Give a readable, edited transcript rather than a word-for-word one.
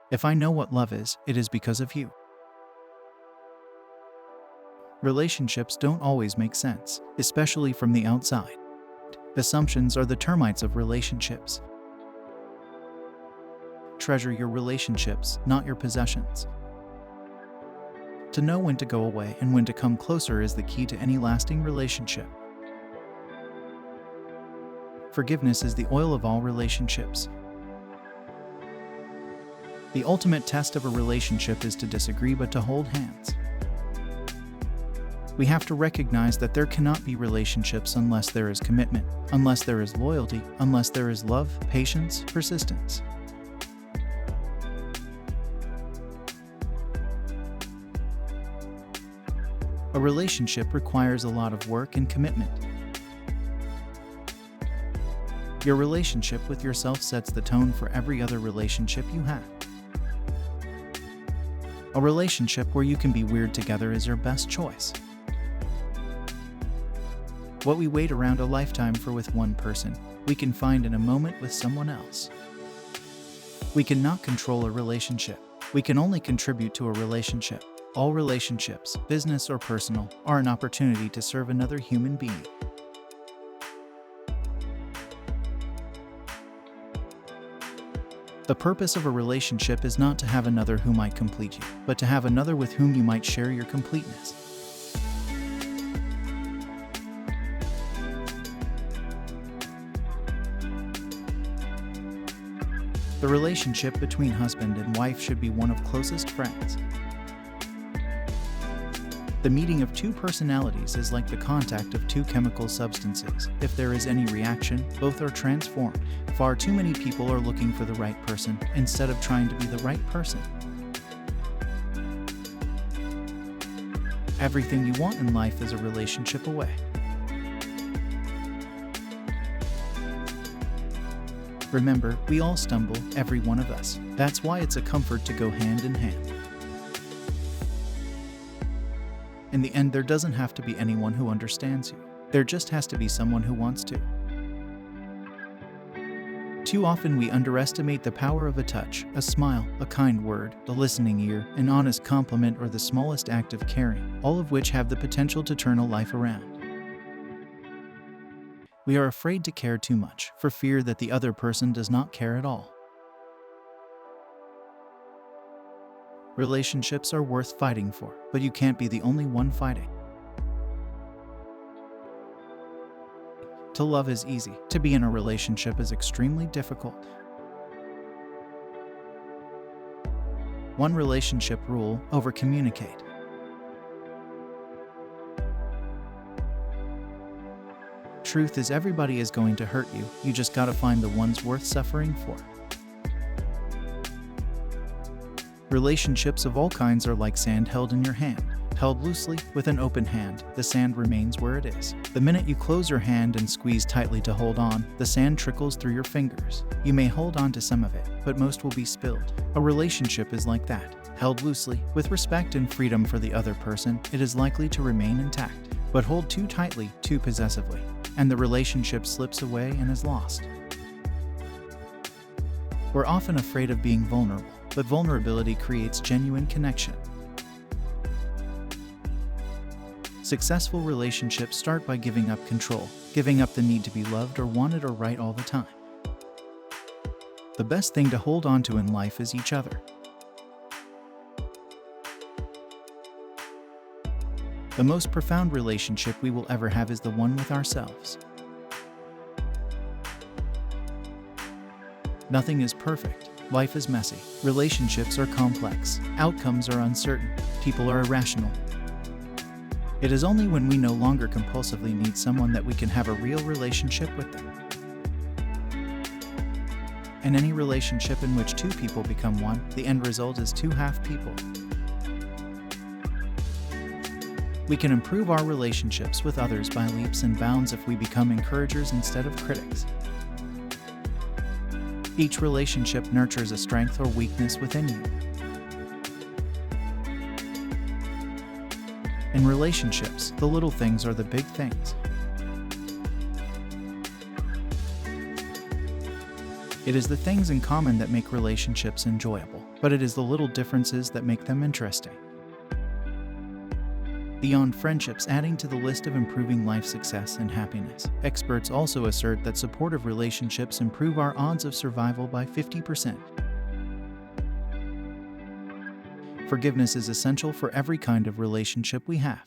If I know what love is, it is because of you. Relationships don't always make sense, especially from the outside. Assumptions are the termites of relationships. Treasure your relationships, not your possessions. To know when to go away and when to come closer is the key to any lasting relationship. Forgiveness is the oil of all relationships. The ultimate test of a relationship is to disagree but to hold hands. We have to recognize that there cannot be relationships unless there is commitment, unless there is loyalty, unless there is love, patience, persistence. A relationship requires a lot of work and commitment. Your relationship with yourself sets the tone for every other relationship you have. A relationship where you can be weird together is your best choice. What we wait around a lifetime for with one person, we can find in a moment with someone else. We cannot control a relationship. We can only contribute to a relationship. All relationships, business or personal, are an opportunity to serve another human being. The purpose of a relationship is not to have another who might complete you, but to have another with whom you might share your completeness. The relationship between husband and wife should be one of closest friends. The meeting of two personalities is like the contact of two chemical substances. If there is any reaction, both are transformed. Far too many people are looking for the right person instead of trying to be the right person. Everything you want in life is a relationship away. Remember, we all stumble, every one of us. That's why it's a comfort to go hand in hand. In the end, there doesn't have to be anyone who understands you. There just has to be someone who wants to. Too often we underestimate the power of a touch, a smile, a kind word, a listening ear, an honest compliment, or the smallest act of caring, all of which have the potential to turn a life around. We are afraid to care too much, for fear that the other person does not care at all. Relationships are worth fighting for, but you can't be the only one fighting. To love is easy. To be in a relationship is extremely difficult. One relationship rule: over-communicate. Truth is, everybody is going to hurt you. You just gotta find the ones worth suffering for. Relationships of all kinds are like sand held in your hand. Held loosely, with an open hand, the sand remains where it is. The minute you close your hand and squeeze tightly to hold on, the sand trickles through your fingers. You may hold on to some of it, but most will be spilled. A relationship is like that. Held loosely, with respect and freedom for the other person, it is likely to remain intact. But hold too tightly, too possessively, and the relationship slips away and is lost. We're often afraid of being vulnerable, but vulnerability creates genuine connection. Successful relationships start by giving up control, giving up the need to be loved or wanted or right all the time. The best thing to hold on to in life is each other. The most profound relationship we will ever have is the one with ourselves. Nothing is perfect. Life is messy. Relationships are complex. Outcomes are uncertain. People are irrational. It is only when we no longer compulsively need someone that we can have a real relationship with them. In any relationship in which two people become one, the end result is two half people. We can improve our relationships with others by leaps and bounds if we become encouragers instead of critics. Each relationship nurtures a strength or weakness within you. In relationships, the little things are the big things. It is the things in common that make relationships enjoyable. but it is the little differences that make them interesting. Beyond friendships adding to the list of improving life success and happiness, experts also assert that supportive relationships improve our odds of survival by 50%. Forgiveness is essential for every kind of relationship we have.